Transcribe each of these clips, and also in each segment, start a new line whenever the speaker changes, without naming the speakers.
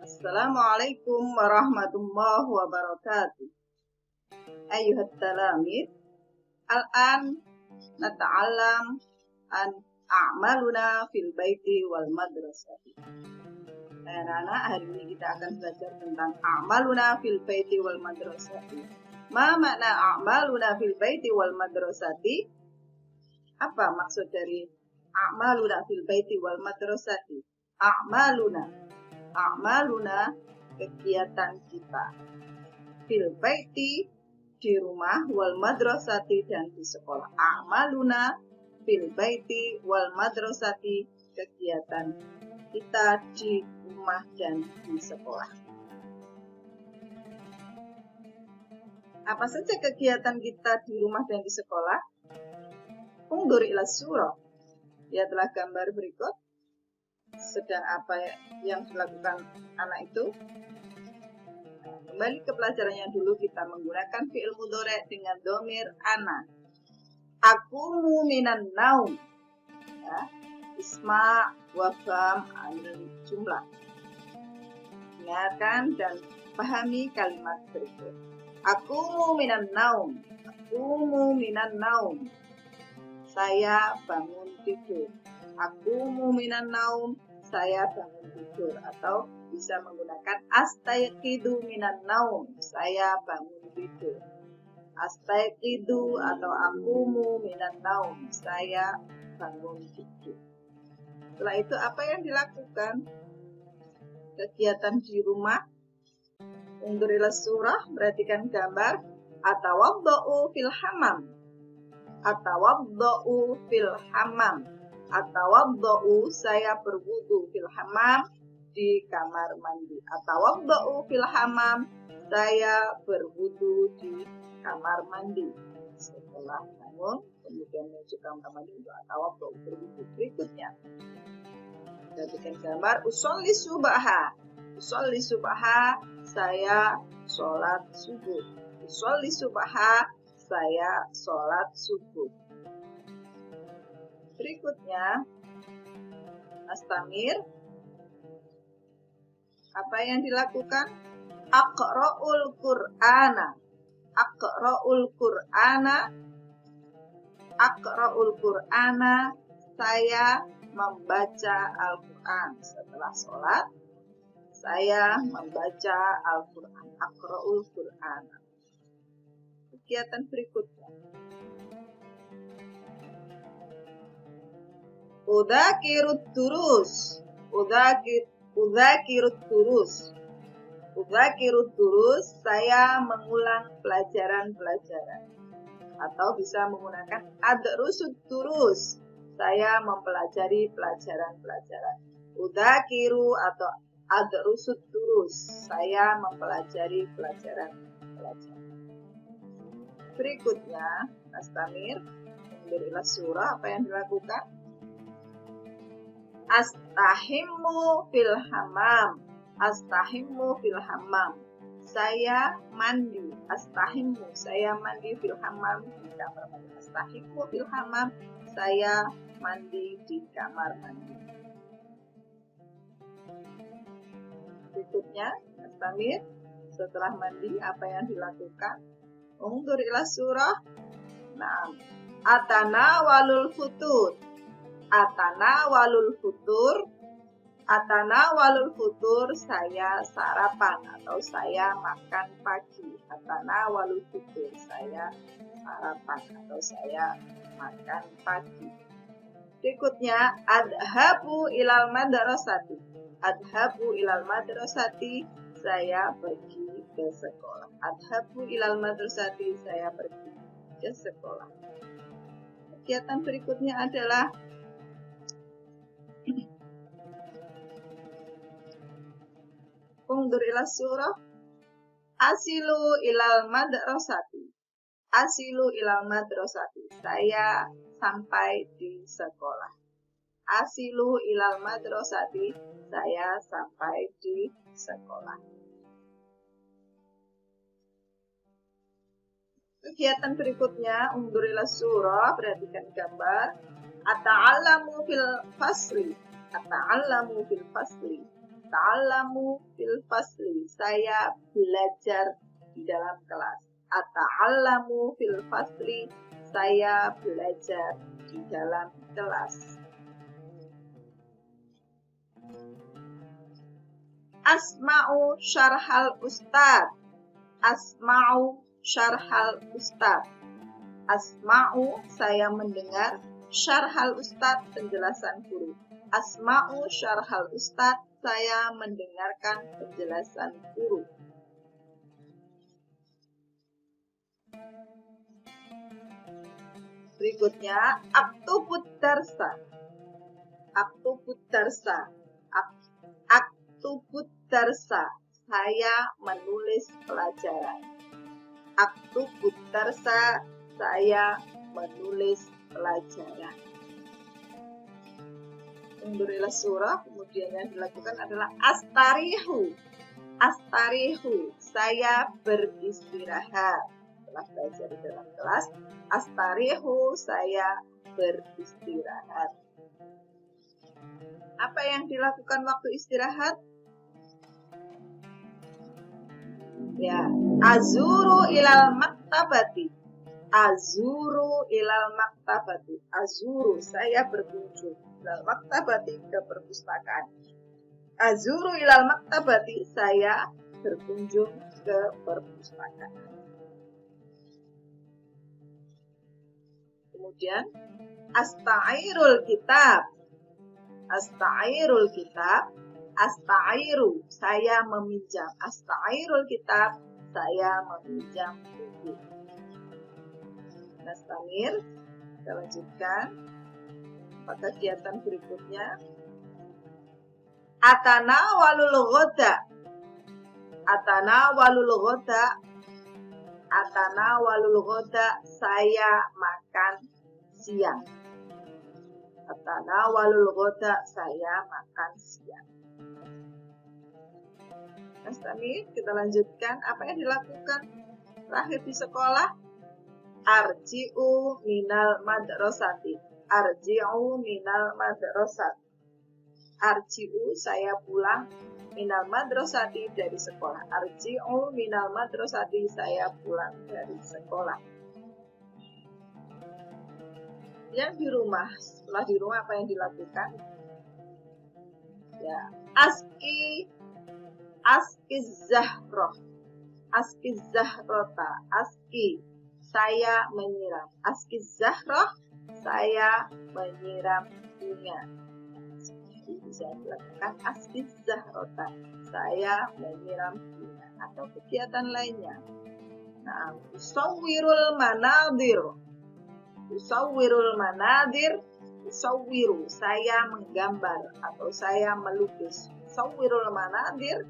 Assalamualaikum warahmatullahi wabarakatuh. Ayuhat talamid, al-an nata'allam an a'maluna fil baiti wal madrasati. Anak-anak, hari ini kita akan belajar tentang a'maluna fil baiti wal madrasati. Ma makna a'maluna fil baiti wal madrasati? Apa maksud dari a'maluna fil baiti wal madrasati? A'maluna kegiatan kita. Fil baiti di rumah, wal madrasati dan di sekolah. A'maluna fil baiti wal madrasati kegiatan kita di rumah dan di sekolah. Apa saja kegiatan kita di rumah dan di sekolah? Undur ila surah. Lihatlah gambar berikut. Sedang apa yang dilakukan anak itu? Kembali ke pelajarannya dulu, kita menggunakan fi'il mudhari' dengan dhamir ana. Aqumu minan naum. Ya, isma wa fam anil jumlah. Dengarkan dan pahami kalimat berikut. Aqumu minan naum. Aqumu minan naum. Saya bangun tidur. Aqumu minan naum. Saya bangun tidur, atau bisa menggunakan astayqidu minan naum, saya bangun tidur. Astayqidu atau aqumu minan naum, saya bangun tidur. Setelah itu apa yang dilakukan? Kegiatan di rumah. Undur ila surah, perhatikan gambar. Atawadda'u fil hamam. Atawadda'u fil hamam. Atawadda'u, saya berwudu, fil hamam, di kamar mandi. Atawadda'u fil hamam, saya berwudu di kamar mandi. Setelah bangun, kemudian menuju kamar mandi untuk atawadda'u, berwudu. Berikutnya, perhatikan gambar. Usolli subaha. Usolli subaha, saya sholat subuh. Usolli subaha, saya sholat subuh. Berikutnya, astamir. Apa yang dilakukan? Aqra'ul Qur'ana. Aqra'ul Qur'ana. Aqra'ul Qur'ana. Saya membaca Al-Quran. Setelah sholat, saya membaca Al-Quran. Aqra'ul Qur'ana. Kegiatan berikutnya. Udzakirut durus. Udzakirut durus. Udzakirut durus, saya mengulang pelajaran-pelajaran. Atau bisa menggunakan adrusud durus. Saya mempelajari pelajaran-pelajaran. Udzakiru atau adrusud durus. Saya mempelajari pelajaran-pelajaran. Berikutnya, astamir. Berilah surah, apa yang dilakukan? Astahimmu fil hamam. Astahimmu fil hamam. Saya mandi. Astahimmu, saya mandi fil hamam, di kamar mandi. Astahimmu fil hamam, saya mandi di kamar mandi. Berikutnya, astamir. Setelah mandi, apa yang dilakukan? Undur ila surah. Nah, atana walul futur. Atana walul futur. Atana walul futur, saya sarapan atau saya makan pagi. Atana walul futur, saya sarapan atau saya makan pagi. Berikutnya, adhabu ilal madrasati. Adhabu ilal madrasati, saya pergi ke sekolah. Adhabu ilal madrasati, saya pergi ke sekolah. Kegiatan berikutnya adalah undur ila surah. Asilu ilal madrasati. Asilu ilal madrasati, saya sampai di sekolah. Asilu ilal madrasati, saya sampai di sekolah. Kegiatan berikutnya, undur ila surah, perhatikan gambar. Ata'allamu fil fasli. Ata'allamu fil fasli. Ata'allamu fil fasli. Saya belajar di dalam kelas. Ata'allamu fil fasli. Saya belajar di dalam kelas. Asma'u syarhal ustad. Asma'u syarhal ustad. Asma'u, saya mendengar. Syarhal ustad, penjelasan guru. Asma'u syarhal ustad, saya mendengarkan penjelasan guru. Berikutnya, aktubud darsa. Aktubud darsa. Aktubud darsa. Saya menulis pelajaran. Aktubud darsa. Saya menulis pelajaran. Memberilah surah, kemudian yang dilakukan adalah astarihu. Astarihu. Saya beristirahat. Setelah belajar di dalam kelas, astarihu, saya beristirahat. Apa yang dilakukan waktu istirahat? Ya, azuru ilal maktabati. Azuru ilal maktabati. Azuru, saya berkunjung ilal maktabati, ke perpustakaan. Azuru ilal maktabati, saya berkunjung ke perpustakaan. Kemudian asta'irul kitab. Asta'irul kitab. Astairu, saya meminjam. Asta'irul kitab, saya meminjam buku. Nastamir, kita lanjutkan. Pada kegiatan berikutnya. Atana walul ghoda. Atana walul ghoda. Atana walul ghoda, saya makan siang. Atana walul ghoda, saya makan siang. Nastamir, kita lanjutkan. Apa yang dilakukan terakhir di sekolah? Arji'u minal madrasati. Arji'u minal madrasati. Arji'u, saya pulang. Minal madrasati, dari sekolah. Arji'u minal madrasati, saya pulang dari sekolah. Yang di rumah, setelah di rumah apa yang dilakukan? Ya, aski zahroh. Aski zahrota. Aski, saya menyiram. Aski zahroh, saya menyiram bunga. Bisa dilakukan aski zahrota. Saya menyiram bunga. Atau kegiatan lainnya. Nah, usawwirul manadir. Usawwirul manadir. Usawwiru, saya menggambar atau saya melukis. Usawwirul manadir,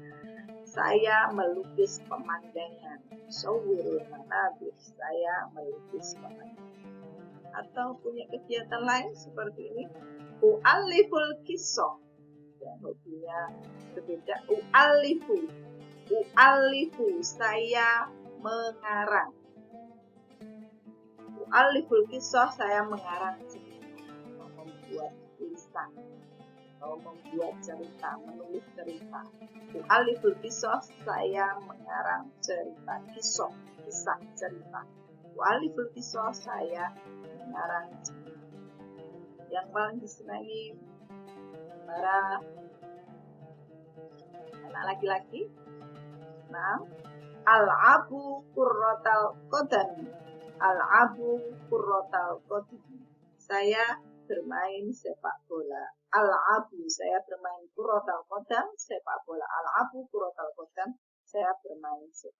saya melukis pemandangan. Usawwirul manadir, saya melukis pemandangan. Atau punya kegiatan lain seperti ini. U'alliful kisah. Ya, hobinya berbeda. U'allifu, saya mengarang. U'alliful kisah, saya mengarang. Membuat tulisan atau membuat cerita, menulis cerita. U'alliful kisah, saya mengarang cerita. Kisah cerita. U'alliful kisah, saya mengarang cerita. Yang paling disenangi para anak laki-laki. Nah, al'abu qurratal qadam. Al'abu qurratal qadam. Saya bermain sepak bola. Al-abu, saya bermain qurratal qadam, sepak bola. Al-abu qurratal qadam, saya bermain sepak